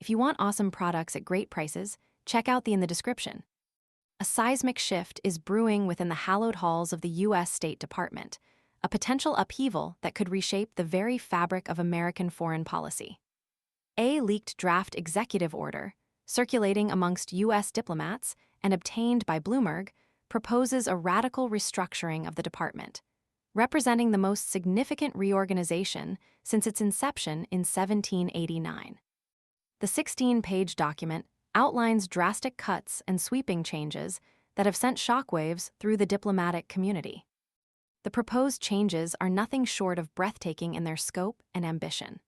If you want awesome products at great prices, check out the in the description. A seismic shift is brewing within the hallowed halls of the U.S. State Department, a potential upheaval that could reshape the very fabric of American foreign policy. A leaked draft executive order, circulating amongst U.S. diplomats and obtained by Bloomberg, proposes a radical restructuring of the department, representing the most significant reorganization since its inception in 1789. The 16-page document outlines drastic cuts and sweeping changes that have sent shockwaves through the diplomatic community. The proposed changes are nothing short of breathtaking in their scope and ambition.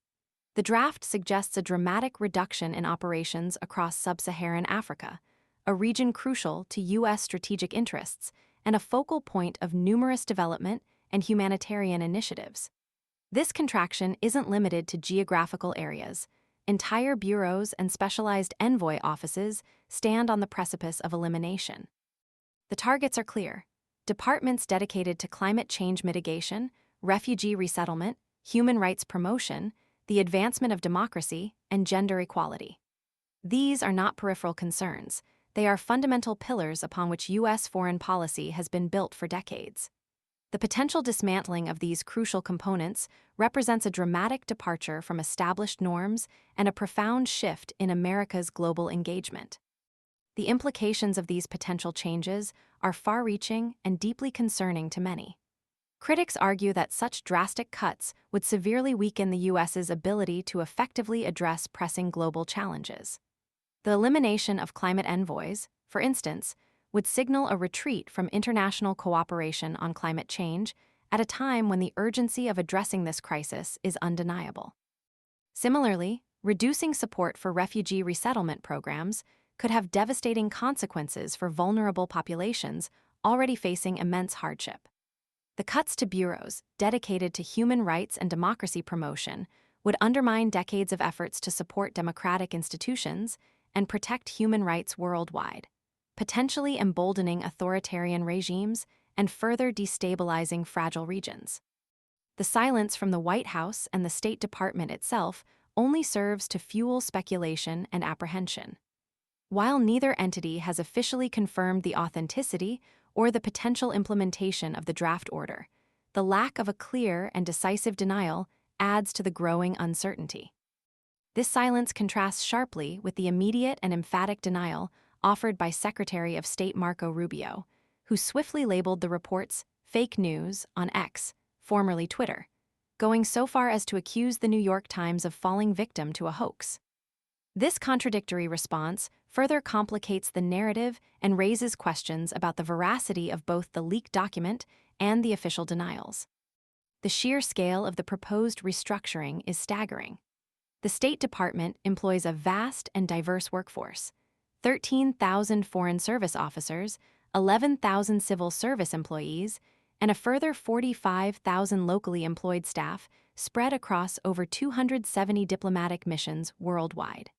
The draft suggests a dramatic reduction in operations across sub-Saharan Africa, a region crucial to U.S. strategic interests and a focal point of numerous development and humanitarian initiatives. This contraction isn't limited to geographical areas. Entire bureaus and specialized envoy offices stand on the precipice of elimination. The targets are clear: departments dedicated to climate change mitigation, refugee resettlement, human rights promotion, the advancement of democracy, and gender equality. These are not peripheral concerns. They are fundamental pillars upon which U.S. foreign policy has been built for decades. The potential dismantling of these crucial components represents a dramatic departure from established norms and a profound shift in America's global engagement. The implications of these potential changes are far-reaching and deeply concerning to many. Critics argue that such drastic cuts would severely weaken the U.S.'s ability to effectively address pressing global challenges. The elimination of climate envoys, for instance, would signal a retreat from international cooperation on climate change at a time when the urgency of addressing this crisis is undeniable. Similarly, reducing support for refugee resettlement programs could have devastating consequences for vulnerable populations already facing immense hardship. The cuts to bureaus dedicated to human rights and democracy promotion would undermine decades of efforts to support democratic institutions and protect human rights worldwide, potentially emboldening authoritarian regimes and further destabilizing fragile regions. The silence from the White House and the State Department itself only serves to fuel speculation and apprehension. While neither entity has officially confirmed the authenticity or the potential implementation of the draft order, the lack of a clear and decisive denial adds to the growing uncertainty. This silence contrasts sharply with the immediate and emphatic denial offered by Secretary of State Marco Rubio, who swiftly labeled the reports fake news on X, formerly Twitter, going so far as to accuse the New York Times of falling victim to a hoax. This contradictory response further complicates the narrative and raises questions about the veracity of both the leaked document and the official denials. The sheer scale of the proposed restructuring is staggering. The State Department employs a vast and diverse workforce: 13,000 Foreign Service officers, 11,000 civil service employees, and a further 45,000 locally employed staff spread across over 270 diplomatic missions worldwide.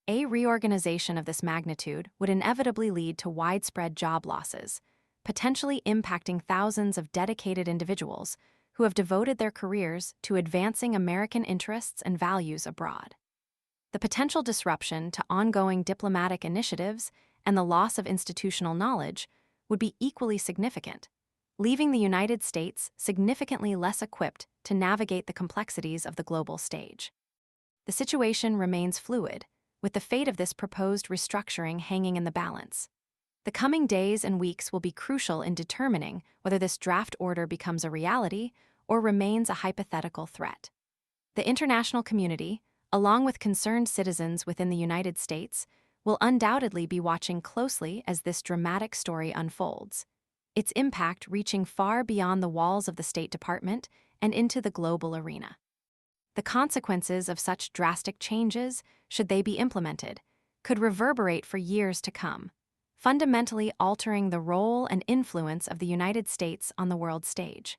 A reorganization of this magnitude would inevitably lead to widespread job losses, potentially impacting thousands of dedicated individuals who have devoted their careers to advancing American interests and values abroad. The potential disruption to ongoing diplomatic initiatives and the loss of institutional knowledge would be equally significant, leaving the United States significantly less equipped to navigate the complexities of the global stage. The situation remains fluid, with the fate of this proposed restructuring hanging in the balance. The coming days and weeks will be crucial in determining whether this draft order becomes a reality or remains a hypothetical threat. The international community, along with concerned citizens within the United States, will undoubtedly be watching closely as this dramatic story unfolds, its impact reaching far beyond the walls of the State Department and into the global arena. The consequences of such drastic changes, should they be implemented, could reverberate for years to come, fundamentally altering the role and influence of the United States on the world stage.